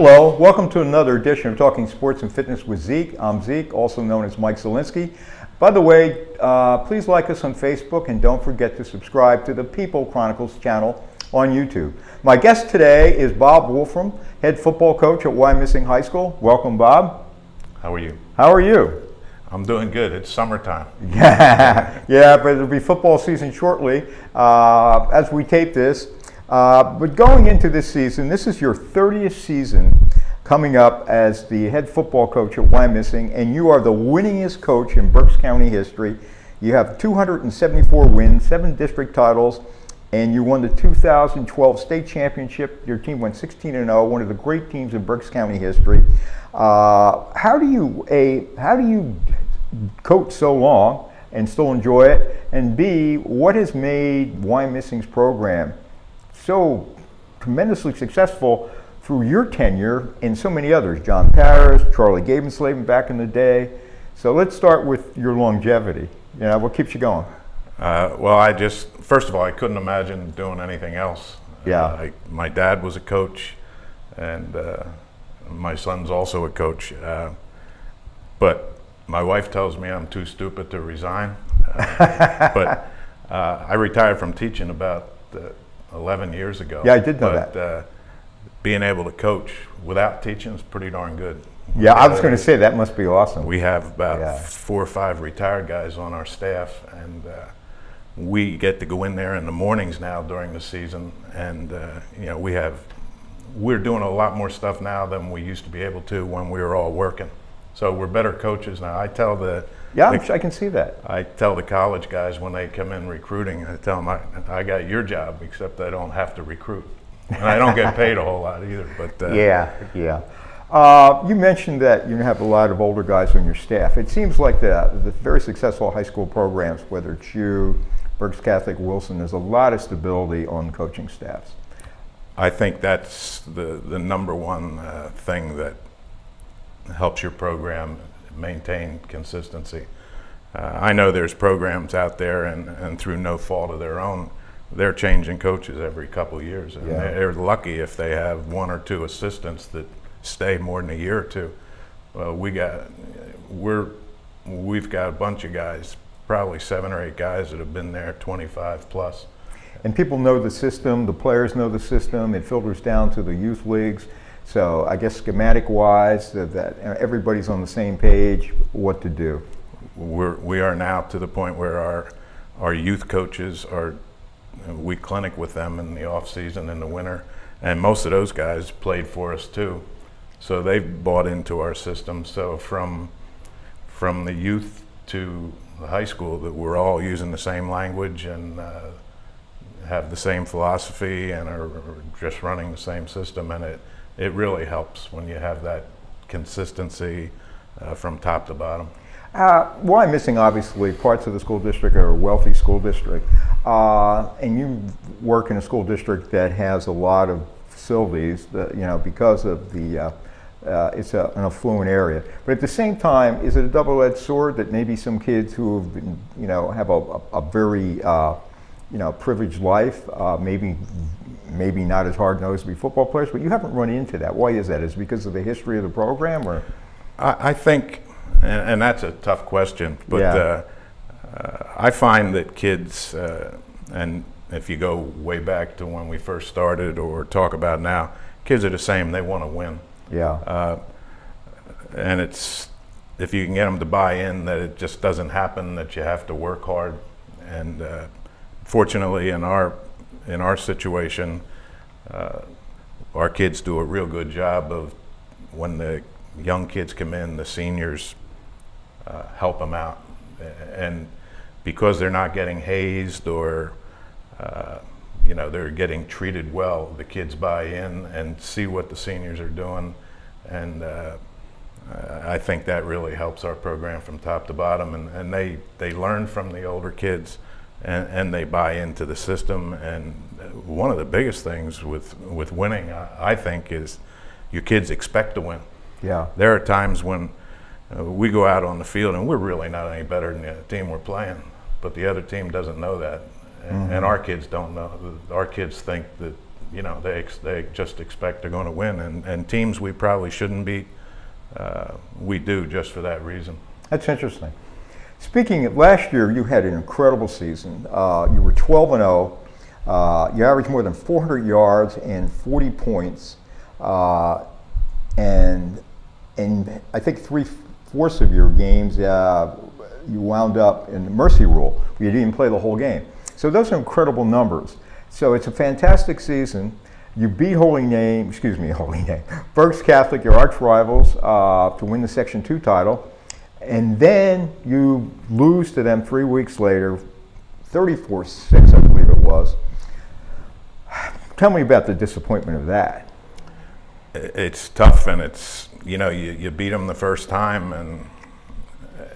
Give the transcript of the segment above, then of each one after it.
Hello, welcome to another edition of Talking Sports and Fitness with Zeke. I'm Zeke, also known as Mike Zielinski. By the way, please like us on Facebook and don't forget to subscribe to the PIAA Chronicles channel on YouTube. My guest today is Bob Wolfrum, head football coach at Wyomissing High School. Welcome, Bob. How are you? How are you? I'm doing good. It's summertime. Yeah, but it'll be football season shortly as we tape this. But going into this season, this is your 30th season coming up as the head football coach at Wyomissing, and you are the winningest coach in Berks County history. You have 274 wins, 7 district titles, and you won the 2012 state championship. Your team went 16-0, one of the great teams in Berks County history. How do you coach so long and still enjoy it? And B, what has made Wyomissing's program so tremendously successful through your tenure and so many others? John Paris, Charlie Tonneslan back in the day. So let's start with your longevity. What keeps you going? First of all, I couldn't imagine doing anything else. Yeah. My dad was a coach, and my son's also a coach. But my wife tells me I'm too stupid to resign. But I retired from teaching about 11 years ago. Yeah, I did know that. Being able to coach without teaching is pretty darn good. Yeah, I was going to say that must be awesome. We have about 4 or 5 retared guys on our staff, and we get to go in there in the mornings now during the season, and we're doing a lot more stuff now than we used to be able to when we were all working. So we're better coaches now. I can see that. I tell the college guys when they come in recruiting, I tell them I got your job, except I don't have to recruit, and I don't get paid a whole lot either. But you mentioned that you have a lot of older guys on your staff. It seems like the very successful high school programs, whether it's you, Berks Catholic, Wilson, there's a lot of stability on coaching staffs. I think that's the number one thing that helps your program maintain consistency. I know there's programs out there, and through no fault of their own, they're changing coaches every couple of years. And they're lucky if they have 1 or 2 assistants that stay more than a year or two. Well, we've got a bunch of guys, probably 7 or 8 guys that have been there 25 plus. And people know the system, the players know the system, it filters down to the youth leagues. So I guess schematic-wise, that everybody's on the same page, what to do. We are now to the point where our youth coaches we clinic with them in the off season in the winter, and most of those guys played for us too. So they've bought into our system. So from the youth to the high school, that we're all using the same language and have the same philosophy and are just running the same system, and it really helps when you have that consistency from top to bottom. Wyomissing, obviously, parts of the school district are a wealthy school district, and you work in a school district that has a lot of facilities that, because of the it's an affluent area. But at the same time, is it a double-edged sword that maybe some kids who have been, have a very privileged life, maybe not as hard-nosed to be football players, but you haven't run into that. Why is that? Is it because of the history of the program, or? I think, and that's a tough question, but I find that kids, and if you go way back to when we first started or talk about now, kids are the same. They want to win. Yeah. And it's, if you can get them to buy in, that it just doesn't happen, that you have to work hard. And fortunately, in our situation, our kids do a real good job of, when the young kids come in, the seniors help them out. And because they're not getting hazed or they're getting treated well, the kids buy in and see what the seniors are doing, and I think that really helps our program from top to bottom, and they learn from the older kids, and they buy into the system. And one of the biggest things with winning, I think, is your kids expect to win. Yeah. There are times when we go out on the field and we're really not any better than the team we're playing, but the other team doesn't know that. And our kids don't know. Our kids think that they just expect they're going to win, and teams we probably shouldn't beat, we do just for that reason. That's interesting. Speaking of last year, you had an incredible season. You were 12-0. You averaged more than 400 yards and 40 points, and I think 3/4 of your games you wound up in the mercy rule. You didn't even play the whole game. So those are incredible numbers. So it's a fantastic season. You beat Holy Name, Berks Catholic, your arch rivals, to win the Section 2 title. And then you lose to them 3 weeks later, 34-6, I believe it was. Tell me about the disappointment of that. It's tough, and it's, you beat them the first time,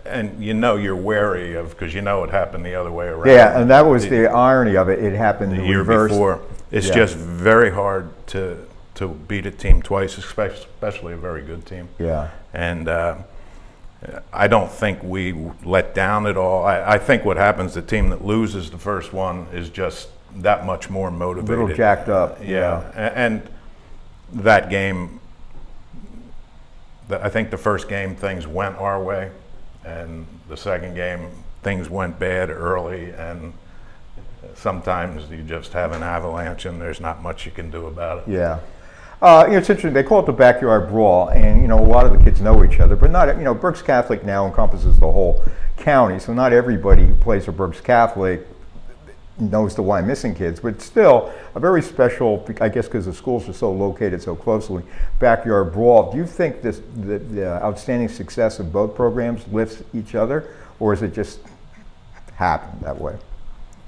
and you're wary of, because it happened the other way around. Yeah, and that was the irony of it. It happened the year reverse. Before. It's just very hard to beat a team twice, especially a very good team. Yeah. And I don't think we let down at all. I think what happens, the team that loses the first one is just that much more motivated. A little jacked up. Yeah. And that game, I think the first game things went our way, and the second game things went bad early, and sometimes you just have an avalanche and there's not much you can do about it. Yeah. It's interesting. They call it the backyard brawl, and a lot of the kids know each other, but not. Berks Catholic now encompasses the whole county, so not everybody who plays for Berks Catholic knows the Wyomissing kids, but still a very special, I guess because the schools are so located so closely, backyard brawl. Do you think the outstanding success of both programs lifts each other, or is it just happen that way?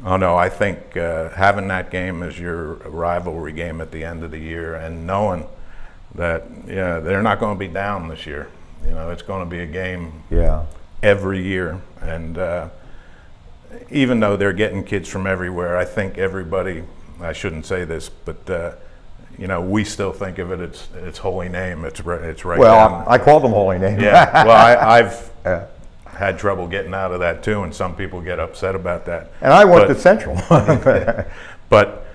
Oh no, I think having that game as your rivalry game at the end of the year, and knowing that they're not going to be down this year. It's going to be a game every year, and even though they're getting kids from everywhere, I think everybody, I shouldn't say this, but we still think of it, it's Holy Name. It's right. Well, I call them Holy Name. Yeah. Well, I've had trouble getting out of that too, and some people get upset about that. And I went to Central. But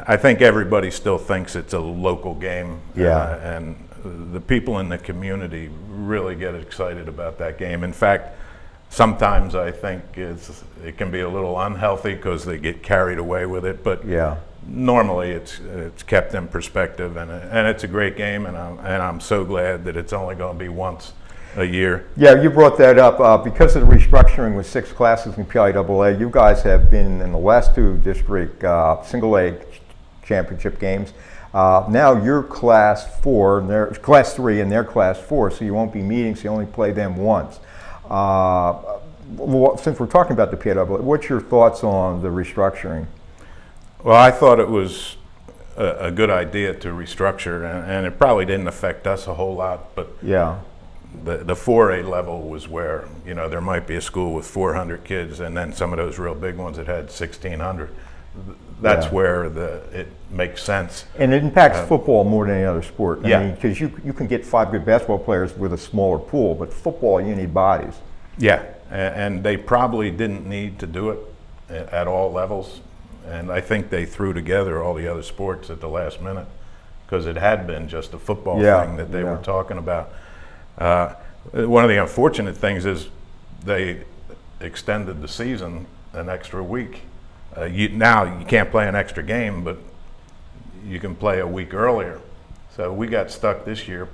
I think everybody still thinks it's a local game. Yeah. And the people in the community really get excited about that game. In fact, sometimes I think it can be a little unhealthy because they get carried away with it. But normally it's kept in perspective, and it's a great game, and I'm so glad that it's only going to be once a year. Yeah, you brought that up. Because of the restructuring with 6 classes in PIAA, you guys have been in the last 2 district single A championship games. Now you're class 4, and they're class 3, and they're class 4, so you won't be meeting, so you only play them once. Since we're talking about the PIAA, what's your thoughts on the restructuring? Well, I thought it was a good idea to restructure, and it probably didn't affect us a whole lot, but the 4A level was where there might be a school with 400 kids, and then some of those real big ones that had 1,600. That's where it makes sense. And it impacts football more than any other sport. I mean, because you can get 5 good basketball players with a smaller pool, but football, you need bodies. Yeah, and they probably didn't need to do it at all levels. And I think they threw together all the other sports at the last minute because it had been just a football thing that they were talking about. One of the unfortunate things is they extended the season an extra week. Now you can't play an extra game, but you can play a week earlier. So we got stuck this year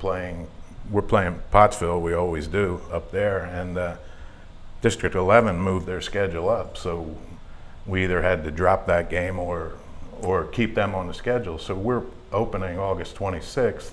we're playing Pottsville, we always do, up there, and District 11 moved their schedule up. So we either had to drop that game or keep them on the schedule. So we're opening August 26th,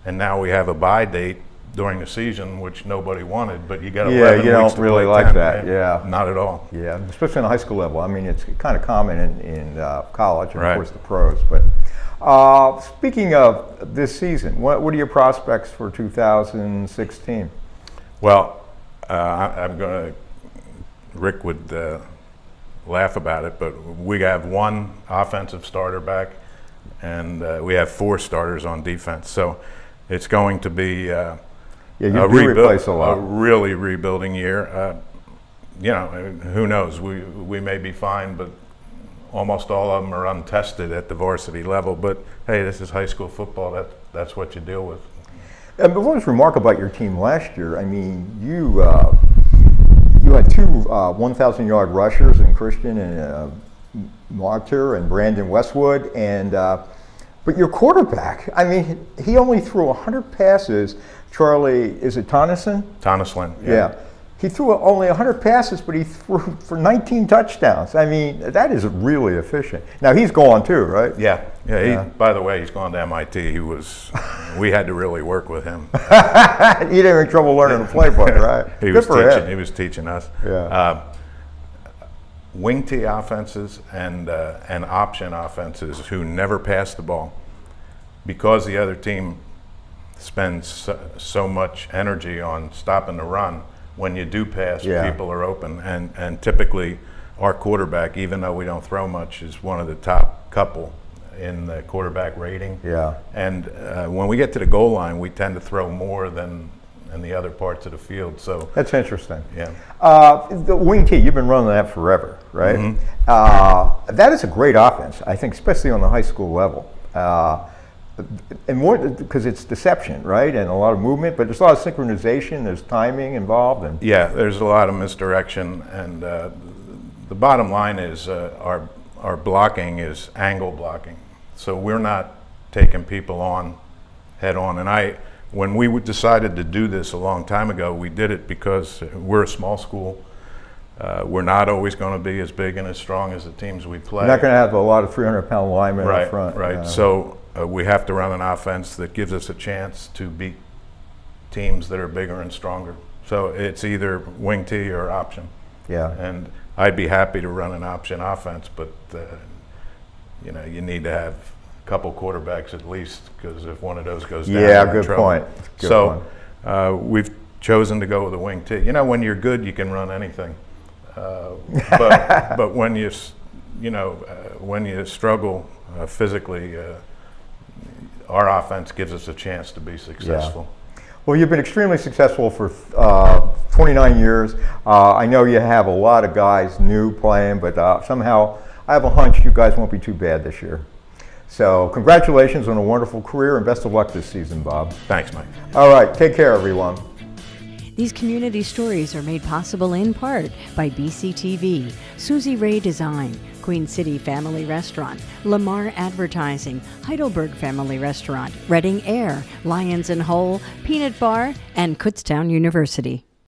and now we have a bye date during the season, which nobody wanted, but you got 11 weeks you don't to really play like 10, that. Yeah, not at all. Yeah, especially on the high school level. I mean, it's kind of common in college and Right. of course the pros. But speaking of this season, what are your prospects for 2016? Well, I'm going to. Rick would laugh about it, but we have 1 offensive starter back, and we have 4 starters on defense. So it's going to be. You replace a lot. A really rebuilding year. Who knows? We may be fine, but almost all of them are untested at the varsity level, but hey, this is high school football. That's what you deal with. And what was remarkable about your team last year, I mean, you had two 1,000-yard rushers in Christian and Martyr and Brandon Westwood, and but your quarterback, I mean, he only threw 100 passes. Charlie, is it Tonneslan? Tonneslan, Yeah. He threw only 100 passes, but he threw for 19 touchdowns. I mean, that is really efficient. Now, he's gone too, right? Yeah. By the way, he's gone to MIT. We had to really work with him. You didn't have trouble learning the playbook, right? He was teaching us. Yeah. Wing T offenses and option offenses who never pass the ball, because the other team spends so much energy on stopping the run. When you do pass, people are open, and typically our quarterback, even though we don't throw much, is one of the top couple in the quarterback rating. Yeah. And when we get to the goal line, we tend to throw more than in the other parts of the field. So that's interesting. Yeah. The wing T, you've been running that forever, right? Mm-hmm. That is a great offense, I think, especially on the high school level. And more because it's deception, right? And a lot of movement, but there's a lot of synchronization, there's timing involved. And yeah, there's a lot of misdirection, and the bottom line is our blocking is angle blocking. So we're not taking people on head on. And when we decided to do this a long time ago, we did it because we're a small school. We're not always going to be as big and as strong as the teams we play. You're not going to have a lot of 300-pound linemen in front. Right. So we have to run an offense that gives us a chance to beat teams that are bigger and stronger. So it's either wing T or option. Yeah. And I'd be happy to run an option offense, but you need to have a couple quarterbacks at least, because if one of those goes down, yeah, we're in good trouble. point. Good We've chosen to go with the wing T. When you're good, you can run anything. But when when you struggle physically, our offense gives us a chance to be successful. Yeah. Well, you've been extremely successful for 29 years. I know you have a lot of guys new playing, but somehow I have a hunch you guys won't be too bad this year. So congratulations on a wonderful career, and best of luck this season, Bob. Thanks, Mike. All right, take care, everyone. These community stories are made possible in part by BCTV, Susie Ray Design, Queen City Family Restaurant, Lamar Advertising, Heidelberg Family Restaurant, Reading Air, Lions and Hole, Peanut Bar, and Kutztown University.